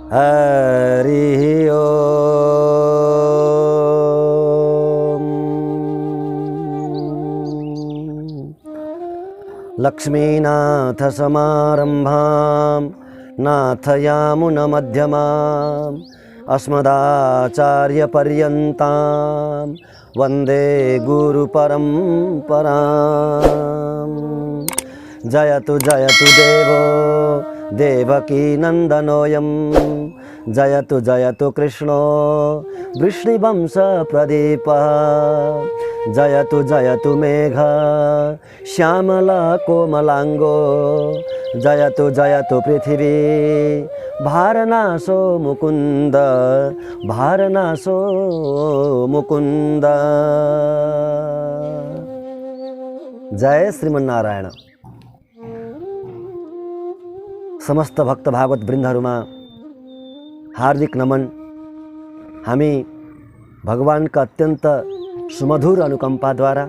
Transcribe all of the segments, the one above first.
हरि ओम। लक्ष्मीनाथ समारंभां नाथयामुनमध्यमाम् अस्मदाचार्यपर्यन्तां वन्दे गुरुपरम्पराम्। जयतु जयतु देवो देवकीनन्दनोऽयं जयतु जयतु कृष्णो वृष्णिवंशप्रदीपः जयतु जयतु मेघ श्यामला कोमलांगो जयतु जयतु पृथिवी भारनाशो मुकुंद भारनाशो मुकुंद। जय श्रीमन्नारायण। समस्त भक्त भागवत वृन्दहरुमा हार्दिक नमन। हामी भगवानका अत्यन्त सुमधुर अनुकम्पाद्वारा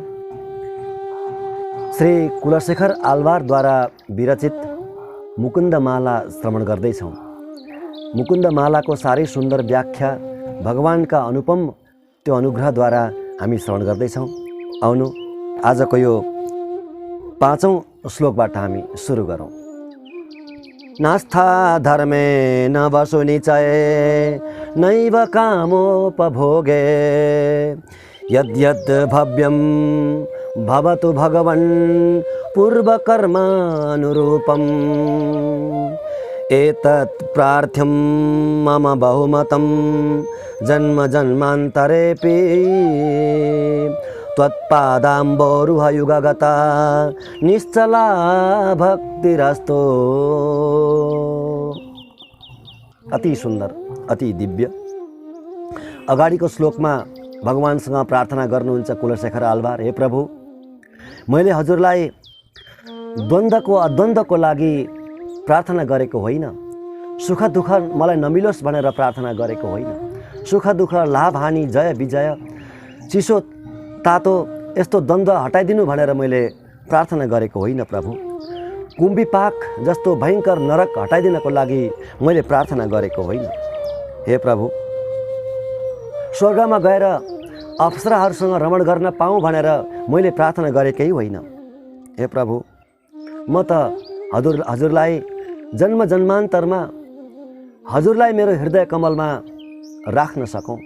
श्री कुलशेखर आलवारद्वारा विरचित मुकुन्दमाला श्रवण गर्दैछौँ। मुकुन्दमालाको साह्रै सुन्दर व्याख्या भगवानका अनुपम त्यो अनुग्रहद्वारा हामी श्रवण गर्दैछौँ। आउनु आजको यो 5औं श्लोकबाट हामी सुरु गरौँ। नास्था धर्मे न वसु निचये नैव कामोपभोगे यद्यद् भव्यं भवतु भगवन् पूर्वकर्मानुरूपम् एतत् प्रार्थ्यं मम बहुमतं जन्म जन्मान्तरेऽपि त्वत्पादाम्बोरुहयुगगता निश्चला भक्तिरस्तो। अति सुन्दर, अति दिव्य। अगाडिको श्लोकमा भगवानसँग प्रार्थना गर्नुहुन्छ कुलशेखर आलवार। हे प्रभु, मैले हजुरलाई द्वन्द्वको अद्वन्द्वको लागि प्रार्थना गरेको होइन, सुख दुःख मलाई नमिलोस् भनेर प्रार्थना गरेको होइन, सुख दुःख लाभ हानि जय विजय चिसो तातो यस्तो द्वन्द्व हटाइदिनु भनेर मैले प्रार्थना गरेको होइन प्रभु। कुम्भिपाक जस्तो भयङ्कर नरक हटाइदिनको लागि मैले प्रार्थना गरेको होइन। हे प्रभु, स्वर्गमा गएर अप्सराहरूसँग रमण गर्न पाऊँ भनेर मैले प्रार्थना गरेकै होइन। हे प्रभु, म त हजुरलाई जन्म जन्मान्तरमा हजुरलाई मेरो हृदय कमलमा राख्न सकौँ,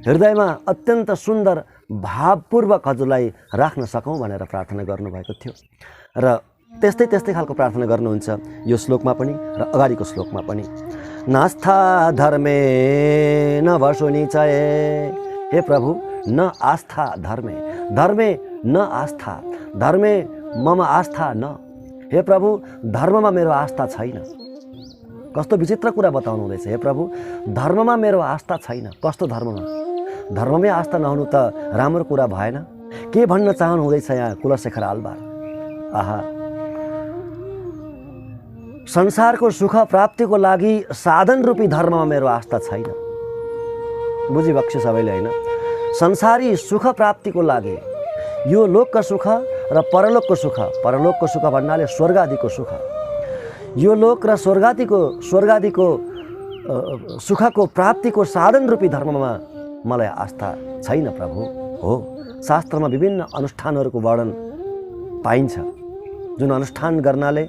हृदयमा अत्यन्त सुन्दर भावपूर्वक हजुरलाई राख्न सकौँ भनेर प्रार्थना गर्नुभएको थियो। र त्यस्तै त्यस्तै खालको प्रार्थना गर्नुहुन्छ यो श्लोकमा पनि र अगाडिको श्लोकमा पनि। नास्था धर्मे न वसु निचये। हे प्रभु, न आस्था धर्मे, धर्मे न आस्था, धर्मे मम आस्था न। हे प्रभु, धर्ममा मेरो आस्था छैन। कस्तो विचित्र कुरा बताउनु हुँदैछ। हे प्रभु, धर्ममा मेरो आस्था छैन। कस्तो धर्ममा? धर्ममै आस्था नहुनु त राम्रो कुरा भएन। के भन्न चाहनु हुँदैछ यहाँ कुलशेखर आलवार? आहा, संसारको सुख प्राप्तिको लागि साधन रूपी धर्ममा मेरो आस्था छैन। बुझिबक्स्यो सबैले होइन? संसारी सुख प्राप्तिको लागि यो लोकका सुख र परलोकको सुख, परलोकको सुख भन्नाले स्वर्ग आदिको सुख, यो लोक र स्वर्गादिको सुखको प्राप्तिको साधन रूपी धर्ममा मलाई आस्था छैन प्रभु। हो, शास्त्रमा विभिन्न अनुष्ठानहरूको वर्णन पाइन्छ। जुन अनुष्ठान गर्नाले,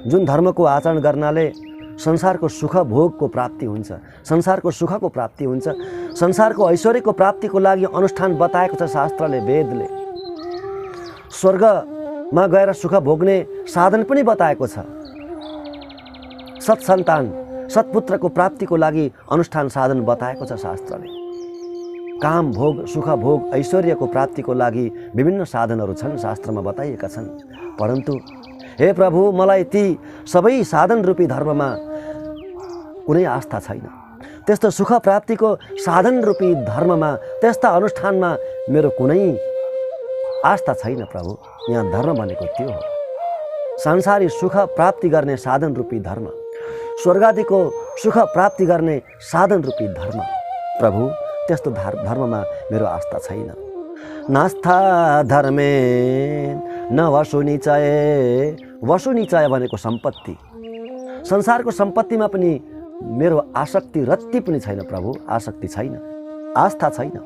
जुन धर्मको आचरण गर्नाले संसारको सुख भोगको प्राप्ति हुन्छ, संसारको सुखको प्राप्ति हुन्छ, संसारको ऐश्वर्यको प्राप्तिको लागि अनुष्ठान बताएको छ शास्त्रले, वेदले। स्वर्गमा गएर सुख भोग्ने साधन पनि बताएको छ। सत्सन्तान, सत्पुत्रको प्राप्तिको लागि अनुष्ठान साधन बताएको छ शास्त्रले। काम भोग, सुख भोग, ऐश्वर्यको प्राप्तिको लागि विभिन्न साधनहरू छन्, शास्त्रमा बताइएका छन्। परन्तु हे प्रभु, मलाई ती सबै साधन रूपी धर्ममा कुनै आस्था छैन। त्यस्तो सुख प्राप्तिको साधन रूपी धर्ममा, त्यस्ता अनुष्ठानमा मेरो कुनै आस्था छैन प्रभु। यहाँ धर्म भनेको त्यो हो, संसारी सुख प्राप्ति गर्ने साधन रूपी धर्म, स्वर्गादिको सुख प्राप्ति गर्ने साधन रूपी धर्म। प्रभु, त्यस्तो धर्ममा मेरो आस्था छैन। नास्था धर्मे न वसु निचये। वसु निचय भनेको सम्पत्ति। संसारको सम्पत्तिमा पनि मेरो आसक्ति रत्ती पनि छैन प्रभु, आसक्ति छैन, आस्था छैन।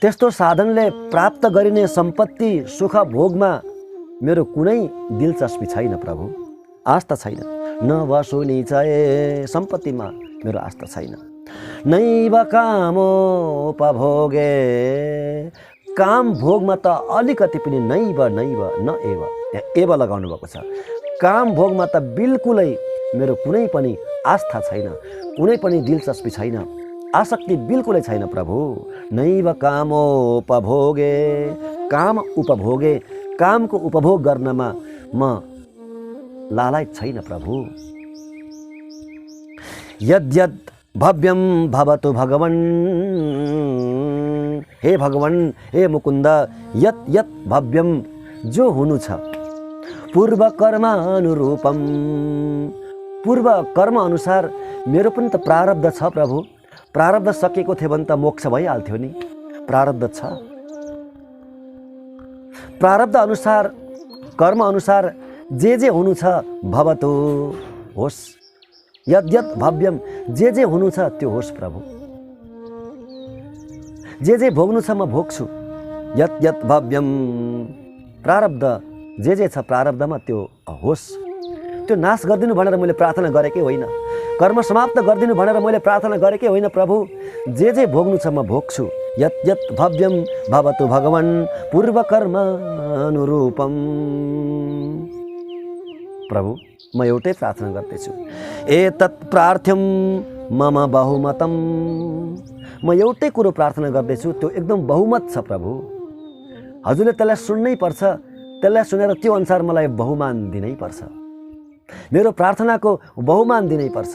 त्यस्तो साधनले प्राप्त गरिने सम्पत्ति सुख भोगमा मेरो कुनै दिलचस्पी छैन प्रभु, आस्था छैन। न वसुनी चये, सम्पत्तिमा मेरो आस्था छैन। नैव कामोपभोगे, काम भोगमा त अलिकति पनि नैव नैव न एव, यहाँ एव लगाउनु भएको छ। काम भोगमा त बिल्कुलै मेरो कुनै पनि आस्था छैन, कुनै पनि दिलचस्पी छैन, आसक्ति बिल्कुलै छैन प्रभु। नैव कामोपभोगे, काम उपभोगे, कामको उपभोग गर्नमा म लालायत छैन प्रभु। यद्यद् भव्यम भवतु भगवन्, हे भगवान, हे मुकुन्द, यत् यत् भव्यम, जो हुनु छ, पूर्व कर्मानुरूपम, पूर्व कर्म अनुसार मेरो पनि त प्रारब्ध छ प्रभु। प्रारब्ध सकेको थियो भने त मोक्ष भइहाल्थ्यो नि, प्रारब्ध छ। प्रारब्ध अनुसार, कर्म अनुसार जे हुनु छ भवतु, होस्। यद्यत् भव्यम, जे हुनु छ त्यो होस् प्रभु। जे भोग्नु छ म भोग्छु। यत् यत् भव्यम, प्रारब्ध जे छ प्रारब्धमा त्यो होस्। त्यो नाश गरिदिनु भनेर मैले प्रार्थना गरेकै होइन, कर्म समाप्त गरिदिनु भनेर मैले प्रार्थना गरेकै होइन प्रभु। जे भोग्नु छ म भोग्छु। यत् यत् भव्यम भवतु भगवान् पूर्व कर्म अनुरूपम। प्रभु, म एउटै प्रार्थना गर्दैछु, एतत् प्रार्थ्यम मम बहुमतम। म एउटै कुरो प्रार्थना गर्दैछु, त्यो एकदम बहुमत छ प्रभु। हजुरले त्यसलाई सुन्नै पर्छ, त्यसलाई सुनेर त्यो अनुसार मलाई बहुमान दिनै पर्छ। मेरो प्रार्थनाको बहुमान दिनै पर्छ,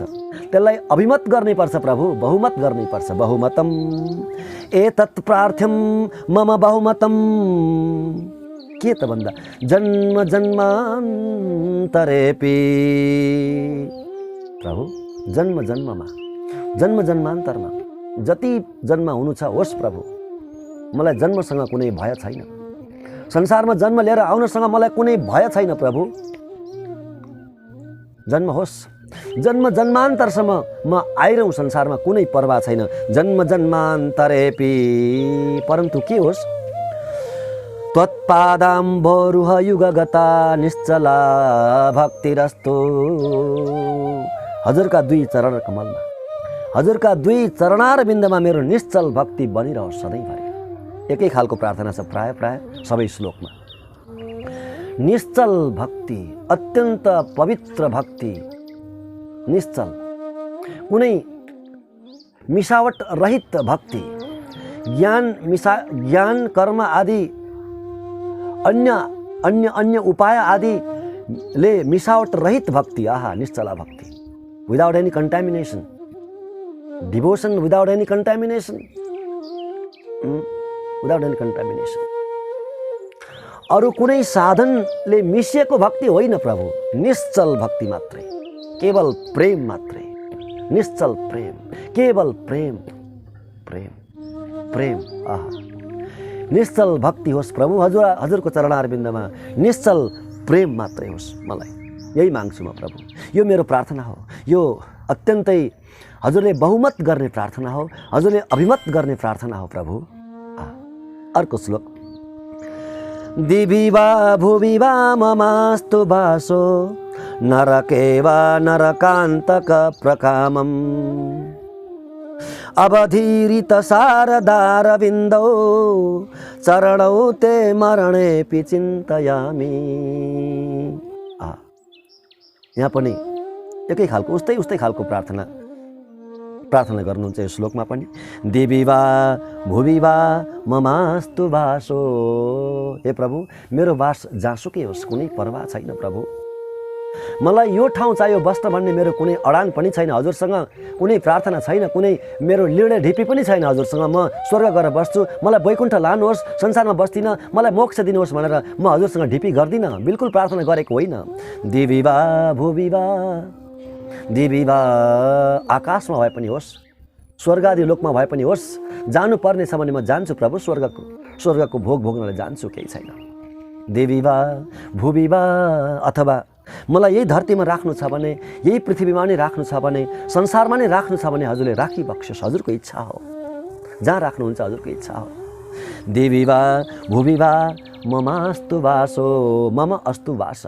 त्यसलाई अभिमत गर्नै पर्छ प्रभु, बहुमत गर्नै पर्छ। बहुमतम एतत् प्रार्थ्यम मम बहुमतम। के त भन्दा जन्म जन्मान्तरेपि, प्रभु जन्म जन्ममा, जन्म जन्मान्तरमा जति जन्म हुनु छ होस् प्रभु। मलाई जन्मसँग कुनै भय छैन, संसारमा जन्म लिएर आउनसँग मलाई कुनै भय छैन प्रभु। जन्म होस्, जन्म जन्मान्तरसम्म म आइरहँ संसारमा, कुनै परवाह छैन। जन्म जन्मान्तरेपि, परन्तु के होस्, त्वत्पादाम्बोरुह युगगता निश्चला भक्तिरस्तु। हजुरका दुई चरण कमलमा, हजुरका दुई चरणार बिन्दमा मेरो निश्चल भक्ति बनिरहोस् सधैँभरि। एकै खालको प्रार्थना छ प्राय सबै श्लोकमा। निश्चल भक्ति, अत्यन्त पवित्र भक्ति, निश्चल, कुनै मिसावट रहित भक्ति। ज्ञान कर्म आदि अन्य उपाय आदिले मिसावट रहित भक्ति। आहा, निश्चला भक्ति, without any contamination, devotion without any contamination, without any contamination. अरू कुनै साधनले मिसिएको भक्ति होइन प्रभु, निश्चल भक्ति मात्रै, केवल प्रेम मात्रै, निश्चल प्रेम, केवल प्रेम, प्रेम, प्रेम। आहा, निश्चल भक्ति होस् प्रभु, हजुरको चरणारविन्दमा निश्चल प्रेम मात्रै होस्। मलाई यही माग्छु म प्रभु, यो मेरो प्रार्थना हो। यो अत्यन्तै हजुरले बहुमत गर्ने प्रार्थना हो, हजुरले अभिमत गर्ने प्रार्थना हो प्रभु। अर्को श्लोक, दिवि वा भुवि वा ममास्तु वासो नरके वा नरकान्तक प्रकामम् अवधीरित शारदारविन्दौ चरणौ ते मरणेऽपि चिन्तयामि। यहाँ पनि एकै खालको उस्तै खालको प्रार्थना गर्नुहुन्छ यो श्लोकमा पनि। दिवि वा भुवि वा ममास्तु वासो। हे प्रभु, मेरो वास जहाँसुकै होस्, कुनै परवाह छैन प्रभु। मलाई यो ठाउँ चाहियो बस्न भन्ने मेरो कुनै अडान पनि छैन। हजुरसँग कुनै प्रार्थना छैन, कुनै मेरो निर्णय ढिपी पनि छैन हजुरसँग। म स्वर्ग गएर बस्छु, मलाई वैकुण्ठ लानुहोस्, संसारमा बस्दिनँ, मलाई मोक्ष दिनुहोस् भनेर म हजुरसँग ढिपी गर्दिनँ, बिल्कुल प्रार्थना गरेको होइन। दिवि वा भुवि वा, दिवि वा आकाशमा भए पनि होस्, स्वर्ग आदि लोकमा भए पनि होस्, जानुपर्ने छ भने म जान्छु प्रभु, स्वर्गको भोग भोग्नलाई जान्छु, केही छैन। दिवि वा भुवि वा, अथवा मलाई यही धरतीमा राख्नु छ भने, यही पृथ्वीमा नै राख्नु छ भने, संसारमा नै राख्नु छ भने हजुरले राखिबक्सोस्। हजुरको इच्छा हो, जहाँ राख्नुहुन्छ हजुरको इच्छा हो। देवी वा भुवि वा ममास्तु वासो मम अस्तु वास।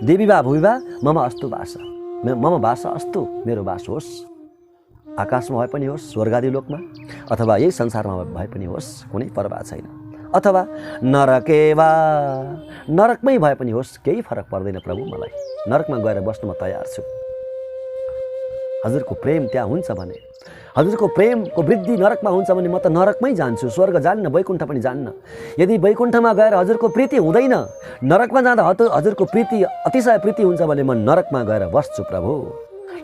देवी वा भुवि वा मम अस्तु वास। मम वास अस्तु, मेरो वास होस्। आकाशमा भए पनि होस्, स्वर्गादी लोकमा, अथवा यही संसारमा भए पनि होस्, कुनै परवाह छैन। अथवा नरके वा, नरकमै भए पनि होस्, केही फरक पर्दैन प्रभु। मलाई नरकमा गएर बस्न म तयार छु। हजुरको प्रेम त्यहाँ हुन्छ भने, हजुरको प्रेमको वृद्धि नरकमा हुन्छ भने म त नरकमै जान्छु, स्वर्ग जान्न, वैकुण्ठ पनि जान्न। यदि वैकुण्ठमा गएर हजुरको प्रीति हुँदैन, नरकमा जाँदा हजुरको प्रीति अतिशय प्रीति हुन्छ भने म नरकमा गएर बस्छु प्रभु।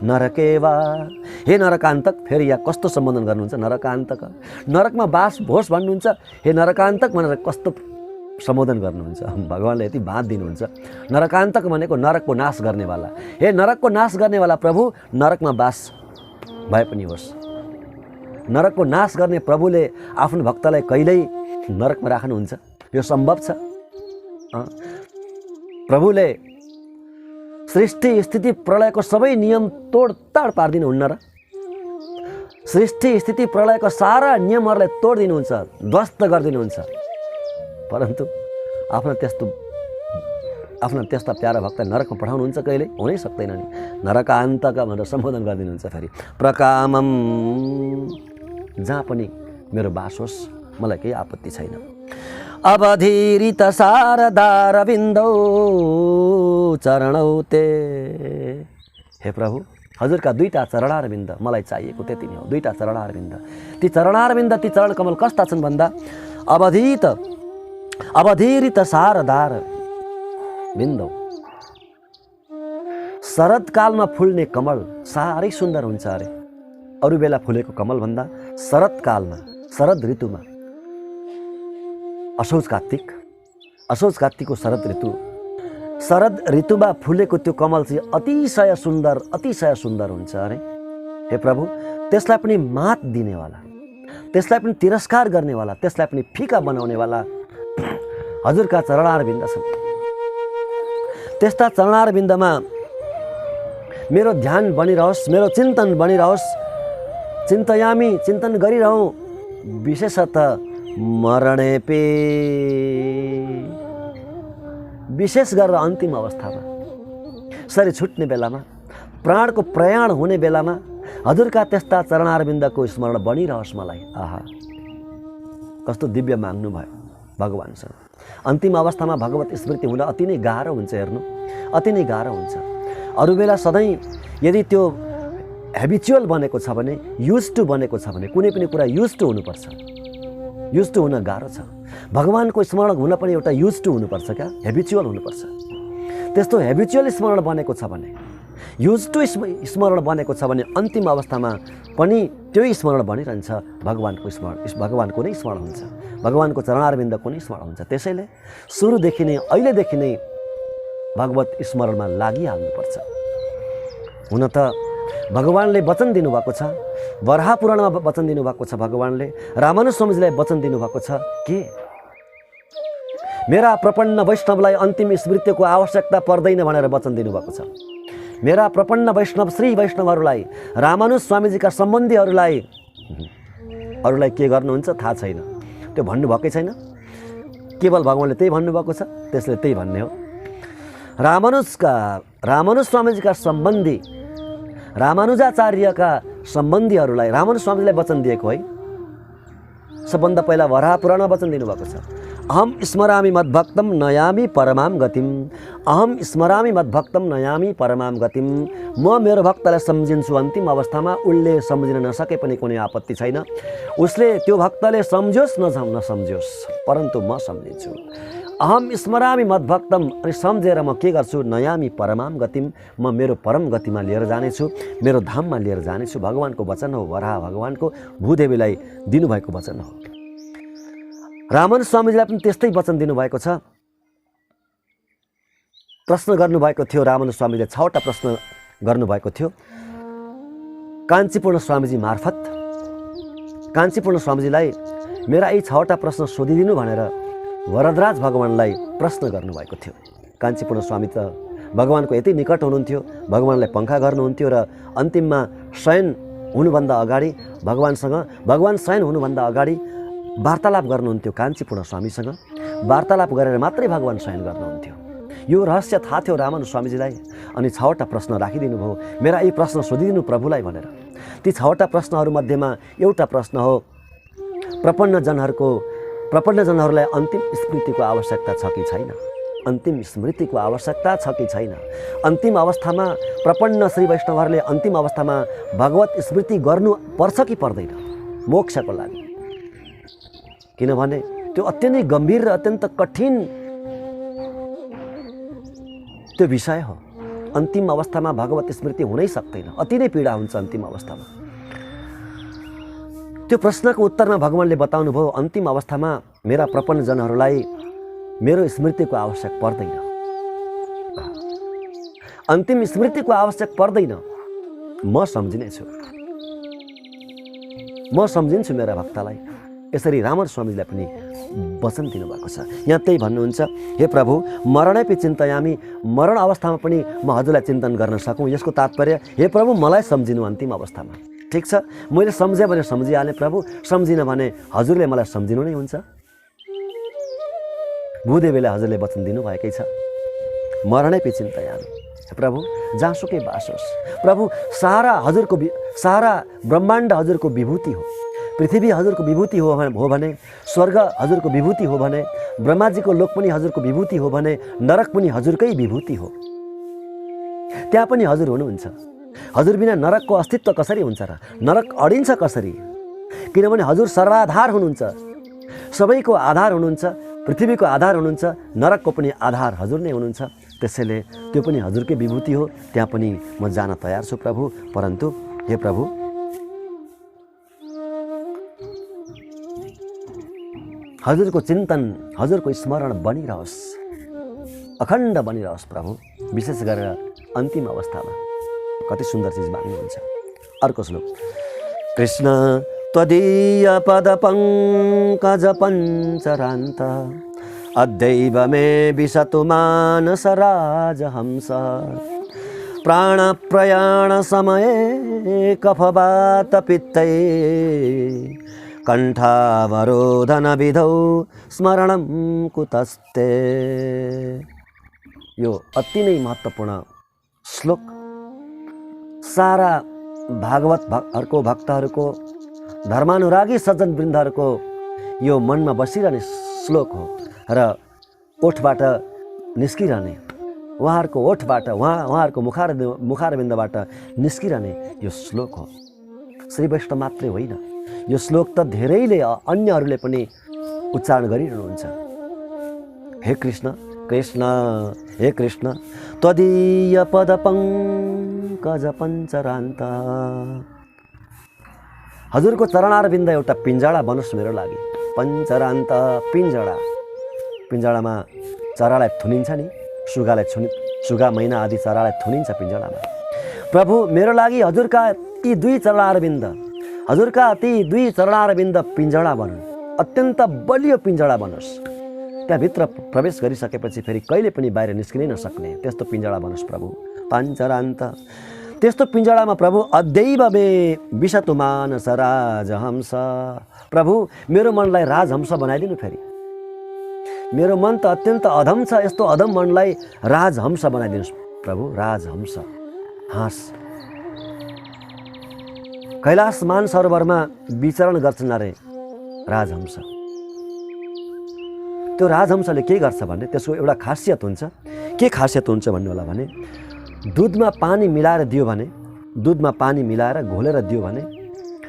नरके वा, हे नरकान्तक, फेरि यहाँ कस्तो सम्बोधन गर्नुहुन्छ? नरकान्तक, नरकमा बास होस् भन्नुहुन्छ, हे नरकान्तक भनेर कस्तो सम्बोधन गर्नुहुन्छ? भगवान्ले यति बाँध दिनुहुन्छ। नरकान्तक भनेको नरकको नाश गर्नेवाला। हे नरकको नाश गर्नेवाला प्रभु, नरकमा बास भए पनि होस्। नरकको नाश गर्ने प्रभुले आफ्नो भक्तलाई कहिल्यै नरकमा राख्नुहुन्छ? यो सम्भव छ? प्रभुले सृष्टि स्थिति प्रलयको सबै नियम तोडताड पारिदिनुहुन्न र? सृष्टि स्थिति प्रलयको सारा नियमहरूलाई तोडिदिनुहुन्छ, ध्वस्त गरिदिनुहुन्छ। परन्तु आफ्ना त्यस्ता प्यारा भक्त नरकमा पठाउनुहुन्छ? कहिले हुनै सक्दैन नि। नरकान्तका भनेर सम्बोधन गरिदिनुहुन्छ। फेरि प्रकामम, जहाँ पनि मेरो बास होस्, मलाई केही आपत्ति छैन। अवधीरित शारदारविन्दौ चरणौ ते। हे प्रभु, हजुरका दुईटा चरणारविन्द मलाई चाहिएको त्यति नै हो। दुईटा चरणारविन्द, ती चरणारविन्द, ती चरण कमल कस्ता छन् भन्दा अवधीरित शारदार बिन्दौ। शरदकालमा फुल्ने कमल साह्रै सुन्दर हुन्छ अरे। अरू बेला फुलेको कमल भन्दा शरदकालमा, शरद ऋतुमा, असोज कार्तिकको शरद ऋतुमा फुलेको त्यो कमल चाहिँ अतिशय सुन्दर हुन्छ अरे। हे प्रभु, त्यसलाई पनि मात दिनेवाला, त्यसलाई पनि तिरस्कार गर्नेवाला, त्यसलाई पनि फिका बनाउनेवाला हजुरका चरणारविन्द छन्। त्यस्ता चरणारविन्दमा मेरो ध्यान बनिरहोस्, मेरो चिन्तन बनिरहोस्। चिन्तयामी, चिन्तन गरिरहँ। विशेषतः मरणेपे, विशेष गरेर अन्तिम अवस्थामा, शरीर छुट्ने बेलामा, प्राणको प्रयाण हुने बेलामा हजुरका त्यस्ता चरणारविन्दको स्मरण बनिरहोस् मलाई। आहा, कस्तो दिव्य माग्नु भयो भगवानसँग। अन्तिम अवस्थामा भगवत स्मृति हुन अति नै गाह्रो हुन्छ। हेर्नु, अति नै गाह्रो हुन्छ। अरू बेला सधैँ यदि त्यो हेबिचुअल बनेको छ भने, युज टु बनेको छ भने, कुनै पनि कुरा युज टु हुनुपर्छ। युज टु हुन गाह्रो छ। भगवानको स्मरण हुन पनि एउटा युज टु हुनुपर्छ क्या, हेबिचुअल हुनुपर्छ। त्यस्तो हेबिचुअल स्मरण बनेको छ भने, युज टु स्मरण बनेको छ भने अन्तिम अवस्थामा पनि त्यही स्मरण बनिरहन्छ। भगवानको नै स्मरण हुन्छ, भगवानको चरणारविन्दको नै स्मरण हुन्छ। त्यसैले सुरुदेखि नै, अहिलेदेखि नै भगवत स्मरणमा लागिहाल्नुपर्छ। हुन त भगवानले वचन दिनुभएको छ, वराह पुराणमा वचन दिनुभएको छ। भगवानले रामानुज स्वामीजीलाई वचन दिनुभएको छ के मेरा प्रपन्न वैष्णवलाई अन्तिम स्मृतिको आवश्यकता पर्दैन भनेर वचन दिनुभएको छ। मेरा प्रपन्न वैष्णव श्री वैष्णवहरूलाई, रामानुज स्वामीजीका सम्बन्धीहरूलाई के गर्नुहुन्छ थाहा छैन। त्यो भन्नुभएकै छैन। केवल भगवानले त्यही भन्नुभएको छ, त्यसले त्यही भन्ने हो। रामानुज स्वामीजीका सम्बन्धी, रामानुजाचार्यका सम्बन्धीहरूलाई रामानुज स्वामीजीलाई वचन दिएको है। सबभन्दा पहिला वराह पुराणमा वचन दिनुभएको छ, अहम स्मरामि मद्भक्तम नयामि परमाम गतिम। अहम स्मरामि मद्भक्तम नयामि परमाम गतिम। म मेरो भक्तलाई सम्झिन्छु अन्तिम अवस्थामा। उसले सम्झिन नसके पनि कुनै आपत्ति छैन। उसले, त्यो भक्तले सम्झोस् नसम्झोस्, परन्तु म सम्झिन्छु। अहम स्मरामि मद्भक्तम, अनि सम्झेर म के गर्छु? नयामि परमाम गतिम, म मेरो परम गतिमा लिएर जानेछु, मेरो धाममा लिएर जानेछु। भगवानको वचन हो। वराह भगवानको भूदेवीलाई दिनुभएको वचन हो। रामानुज स्वामीजीलाई पनि त्यस्तै वचन दिनुभएको छ। प्रश्न गर्नुभएको थियो रामानुज स्वामीले, 6वटा प्रश्न गर्नुभएको थियो काञ्चीपूर्ण स्वामीजी मार्फत। काञ्चीपूर्ण स्वामीजीलाई मेरा यी 6वटा प्रश्न सोधिदिनु भनेर वरदराज भगवानलाई प्रश्न गर्नुभएको थियो। काञ्चीपूर्ण स्वामी त भगवानको यति निकट हुनुहुन्थ्यो, भगवानलाई पङ्खा गर्नुहुन्थ्यो र अन्तिममा शयन हुनुभन्दा अगाडि भगवान शयन हुनुभन्दा अगाडि वार्तालाप गर्नुहुन्थ्यो काञ्चीपूर्ण स्वामीसँग। वार्तालाप गरेर मात्रै भगवान शयन गर्नुहुन्थ्यो। यो रहस्य थाहा थियो रामानु स्वामीजीलाई। अनि 6वटा प्रश्न राखिदिनु भयो, मेरा यी प्रश्न सोधिदिनु प्रभुलाई भनेर। ती 6वटा प्रश्नहरूमध्येमा एउटा प्रश्न हो, प्रपन्नजनहरूलाई अन्तिम स्मृतिको आवश्यकता छ कि छैन? अन्तिम स्मृतिको आवश्यकता छ कि छैन? अन्तिम अवस्थामा प्रपन्न श्री वैष्णवहरूले अन्तिम अवस्थामा भगवत स्मृति गर्नु पर्छ कि पर्दैन मोक्षको लागि? किनभने त्यो अत्यन्तै गम्भीर र अत्यन्त कठिन त्यो विषय हो। अन्तिम अवस्थामा भगवत स्मृति हुनै सक्दैन, अति नै पीडा हुन्छ अन्तिम अवस्थामा। त्यो प्रश्नको उत्तरमा भगवानले बताउनु भयो, अन्तिम अवस्थामा मेरा प्रपन्नजनहरूलाई मेरो स्मृतिको आवश्यक पर्दैन। अन्तिम स्मृतिको आवश्यक पर्दैन, म सम्झिनेछु, म सम्झिन्छु मेरा भक्तलाई। यसरी रामर स्वामीले पनि वचन दिनुभएको छ। यहाँ त्यही भन्नुहुन्छ, हे प्रभु मरणैपि चिन्तयामी, मरण अवस्थामा पनि म हजुरलाई चिन्तन गर्न सकौँ। यसको तात्पर्य हे प्रभु मलाई सम्झिनु अन्तिम अवस्थामा। ठिक छ, मैले सम्झेँ भने सम्झिहालेँ प्रभु, सम्झिनँ भने हजुरले मलाई सम्झिनु नै हुन्छ। भूदेवीले हजुरले वचन दिनुभएकै छ, मरणैपि चिन्तयामी। प्रभु जहाँसुकै बास होस् प्रभु, सारा ब्रह्माण्ड हजुरको विभूति हो, पृथ्वी हजुरको विभूति हो भने, स्वर्ग हजुरको विभूति हो भने, ब्रह्माजीको लोक पनि हजुरको विभूति हो भने, नरक पनि हजुरकै विभूति हो। त्यहाँ पनि हजुर हुनुहुन्छ। हजुर बिना नरकको अस्तित्व कसरी हुन्छ र? नरक अडिन्छ कसरी? किनभने हजुर सर्वाधार हुनुहुन्छ, सबैको आधार हुनुहुन्छ, पृथ्वीको आधार हुनुहुन्छ, नरकको पनि आधार हजुर नै हुनुहुन्छ। त्यसैले त्यो पनि हजुरकै विभूति हो, त्यहाँ पनि म जान तयार छु प्रभु। परन्तु हे प्रभु हजुरको चिन्तन, हजुरको स्मरण बनिरहोस्, अखण्ड बनिरहोस् प्रभु। विशेष गरेर अन्तिम अवस्थामा कति सुन्दर चिज माग्नुहुन्छ। अर्को श्लोक, कृष्ण त्वदीय पद पंकज पंचरान्त अद्यैव मे विशतु मानस राजहंस प्राण प्रयाण समये कफवात पित्तै कंठावरोधन विधौ स्मरणं कुतस्ते। यो अति नै महत्त्वपूर्ण श्लोक सारा भागवतहरूको भक्तहरूको, धर्मानुरागी सज्जन वृन्दहरूको यो मनमा बसिरहने श्लोक हो र ओठबाट निस्किरहने, उहाँहरूको ओठबाट, उहाँहरूको मुखारबिन्दबाट निस्किरहने यो श्लोक हो। श्री वैष्णव मात्रै होइन, यो श्लोक त धेरैले अन्यहरूले पनि उच्चारण गरिरहनुहुन्छ। हे कृष्ण कृष्ण, हे कृष्ण त्वदीय पद पंकज पंचरान्त। हजुरको चरणारविन्द एउटा पिञ्जडा बनोस् मेरो लागि। पंचरान्त पिञ्जडा, पिञ्जडामा चरालाई थुनिन्छ नि, सुगा मैना आदि चरालाई थुनिन्छ पिञ्जडामा। प्रभु मेरो लागि हजुरका ती दुई चरणारविन्द, हजुरका ती दुई चरणारविन्द पिञ्जडा बनुन्, अत्यन्त बलियो पिञ्जडा बनोस्। त्यहाँभित्र प्रवेश गरिसकेपछि फेरि कहिले पनि बाहिर निस्किनै नसक्ने त्यस्तो पिञ्जडा बनोस् प्रभु। पंचरान्त त्यस्तो पिञ्जडामा प्रभु अद्यैव मे विशतु मानस राजहंस। प्रभु मेरो मनलाई राजहंस बनाइदिनु फेरि। मेरो मन त अत्यन्त अधम छ, यस्तो अधम मनलाई राजहंस बनाइदिनुहोस् प्रभु। राजहंस हाँस कैलाश मानसरोवरमा विचरण गर्छन् अरे राजहंस। त्यो राजहंसले के गर्छ भने त्यसको एउटा खासियत हुन्छ। के खासियत हुन्छ भन्नु होला भने, दुधमा पानी मिलाएर दियो भने, दुधमा पानी मिलाएर घोलेर दियो भने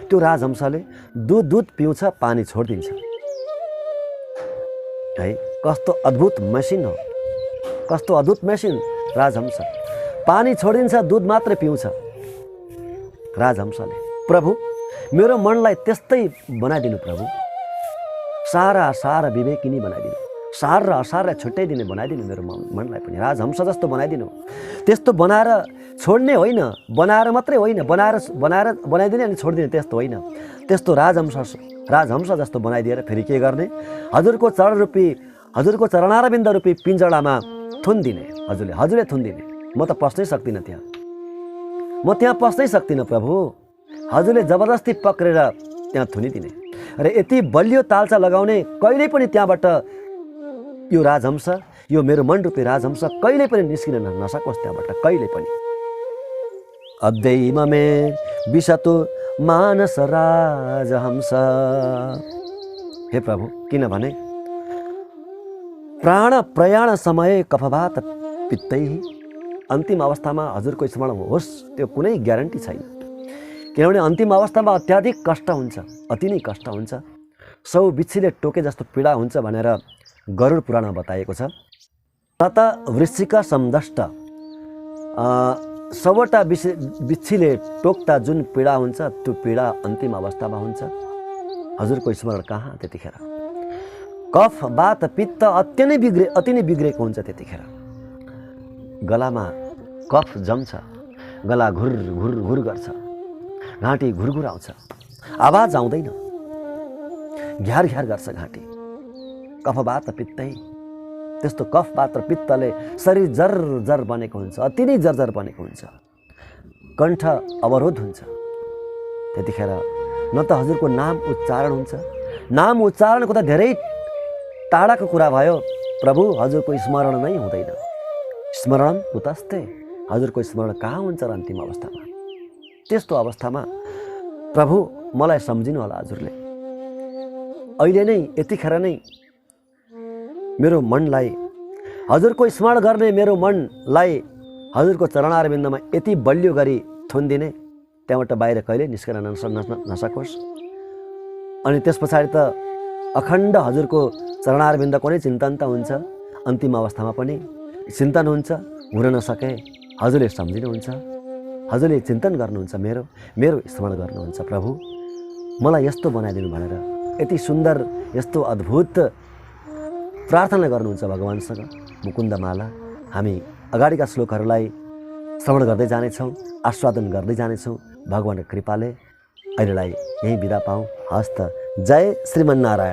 त्यो राजहंसले दुध पिउँछ, पानी छोडिदिन्छ। है कस्तो अद्भुत मेसिन हो, कस्तो अद्भुत मेसिन राजहंस। पानी छोडिदिन्छ, दुध मात्रै पिउँछ राजहंसले। प्रभु मेरो मनलाई त्यस्तै बनाइदिनु प्रभु। सारा विवेकिनी बनाइदिनु, सार र असारलाई छुट्याइदिने बनाइदिनु मेरो मनलाई पनि। राजहंस जस्तो बनाइदिनु। त्यस्तो बनाएर छोड्ने होइन, बनाएर मात्रै होइन, बनाइदिने अनि छोडिदिने त्यस्तो होइन। त्यस्तो राजहंस जस्तो बनाइदिएर फेरि के गर्ने, हजुरको चरणरूपी, हजुरको चरणारविन्द रूपी पिञ्जडामा थुनिदिने, हजुरले थुनिदिने। म त पस्नै सक्दिनँ त्यहाँ, म त्यहाँ पस्नै सक्दिनँ प्रभु। हजुरले जबरजस्ती पक्रेर त्यहाँ थुनिदिने र यति बलियो तालचा लगाउने कहिल्यै पनि त्यहाँबाट यो राजहंस, यो मेरो मनरूपी राजहंस कहिल्यै पनि निस्किन नसकोस् त्यहाँबाट, कहिल्यै पनि। अद्यै ममे विशतु मानस राजहंस। हे प्रभु, किनभने प्राण प्रयाण समय कफवात पित्तै, अन्तिम अवस्थामा हजुरको स्मरण होस् त्यो कुनै ग्यारेन्टी छैन। किनभने अन्तिम अवस्थामा अत्याधिक कष्ट हुन्छ, अति नै कष्ट हुन्छ। 100 बिच्छीले टोके जस्तो पीडा हुन्छ भनेर गरुड पुराणमा बताएको छ। तत वृश्चिक समदष्ट, 100वटा बिच्छीले टोक्दा जुन पीडा हुन्छ त्यो पीडा अन्तिम अवस्थामा हुन्छ। हजुरको स्मरण कहाँ त्यतिखेर? कफ वात पित्त अति नै बिग्रेको हुन्छ त्यतिखेर। गलामा कफ जम्छ, गला घुर घुर घुर गर्छ, घाँटी घुरघुराउँछ, आवाज आउँदैन, घ्यार घ्यार गर्छ घाँटी। कफवात पित्तै, त्यस्तो कफवात र पित्तले शरीर जर्जर बनेको हुन्छ, अति नै जर्जर बनेको हुन्छ, कण्ठ अवरोध हुन्छ। त्यतिखेर न त हजुरको नाम उच्चारण हुन्छ, नाम उच्चारणको त धेरै टाढाको कुरा भयो प्रभु, हजुरको स्मरण नै हुँदैन। स्मरण कुतस्ते, हजुरको स्मरण कहाँ हुन्छ र अन्तिम अवस्थामा? त्यस्तो अवस्थामा प्रभु मलाई सम्झिनु होला हजुरले। अहिले नै यतिखेर नै मेरो मनलाई, हजुरको स्मरण गर्ने मेरो मनलाई हजुरको चरणारविन्दमा यति बलियो गरी थुनिदिने, त्यहाँबाट बाहिर कहिले निस्कन नसकोस्। अनि त्यस पछाडि त अखण्ड हजुरको चरणारविन्दको नै चिन्तन त हुन्छ, अन्तिम अवस्थामा पनि चिन्तन हुन्छ। हुन नसके हजुरले सम्झिनुहुन्छ, हजुरले चिन्तन गर्नुहुन्छ, मेरो स्मरण गर्नुहुन्छ। प्रभु मलाई यस्तो बनाइदिनु भनेर यति सुन्दर, यस्तो अद्भुत प्रार्थना गर्नुहुन्छ भगवान्सँग मुकुन्दमाला। हामी अगाडिका श्लोकहरूलाई श्रवण गर्दै जानेछौँ, आस्वादन गर्दै जानेछौँ भगवानको कृपाले। अहिलेलाई यहीँ बिदा पाऊँ। हस्त। जय श्रीमन्नारायण।